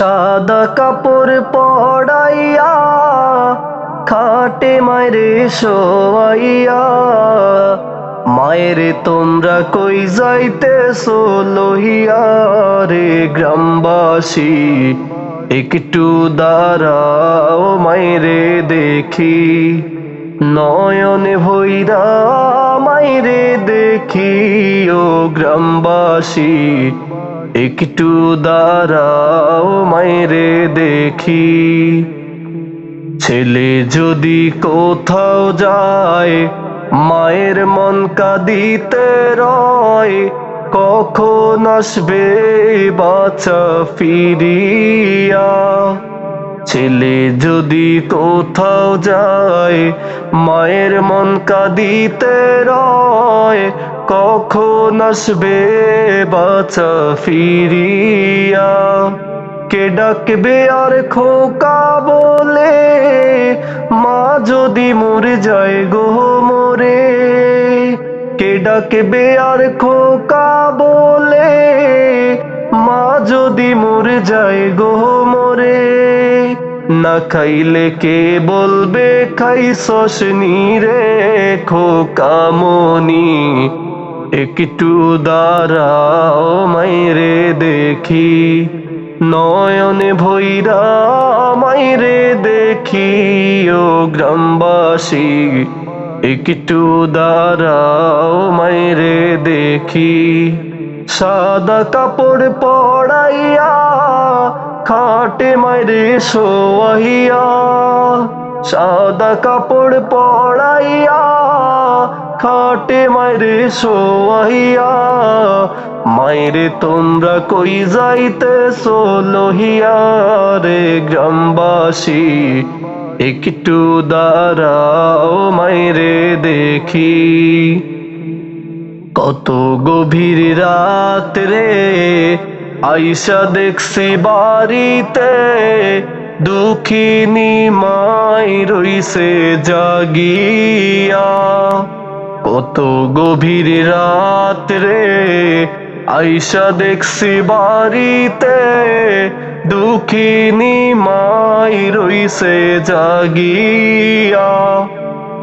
সাদা কাপড় পড়াইয়া খাটে মায়েরে শোয়াইয়া, মায়েরে তোমরা কই যাইতেছো লহিয়া রে গ্রামবাসী, একটু দাঁড়াও মায়েরে দেখি, নয়নে ভৈরা মায়েরে দেখি ও গ্রামবাসী, একটু দাঁড়াও মায়েরে দেখি। ছেলে যদি কোথাও যায় মায়ের মন কাঁদিতে রয়, কখন আসবে বাচ্চা ফিরিয়া। ছেলে যদি কোথাও যায় মায়ের মন কাঁদিতে রয়, কখন আসবে বাচ্চা ফিরিয়া। কে ডাকবে আর খোকা বলে, মা যদি মরে যায় গো মোরে। কে ডাকবে আর খোকা বলে, মা যদি মরে যায় গো মোরে। না খাইলে কে বলবে খাইছস নি রে খোকা মনি, একটু দাঁড়াও মাইরে দেখি, নয়নে ভৈরা মাইরে দেখি ও গ্রামবাসী, একটু দাঁড়াও মাইরে দেখি। সাদা কাপড় পড়াইয়া খাটে মাইরে শোয়াইয়া, সাদা কাপড় পড়াইয়া খাটে মাইরে শোয়াইয়া, মাইরে তোমরা কই যাইতেছো লহিয়া রে গ্রামবাসী, একটু দাঁড়াও মাইরে দেখি। কত গভীর রাত রে আইসা দেখছি বাড়িতে, দুঃখিনী মাই রইছে জাগিয়া। কত গভীর রাত রে আইসা দেখছি বাড়িতে, দুঃখিনী মাই রইছে জাগিয়া।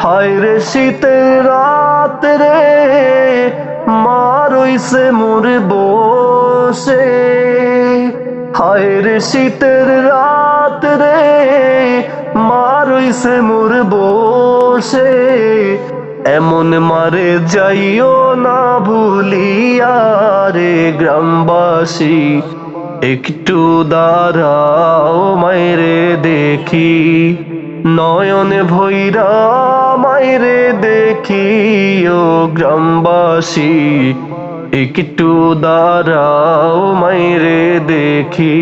হায় রে শীতের রাত রে মা রইছে মোরে বসে, হায় রে শীতের রাত রে মা রইছে মোরে বসে। এমন মারে যাইও না ভুলিয়া রে গ্রামবাসী, একটু দাঁড়াও মাইরে দেখি, নয়নে ভৈরা মাইরে দেখি ও গ্রামবাসী, একটু দাঁড়াও মাইরে দেখি।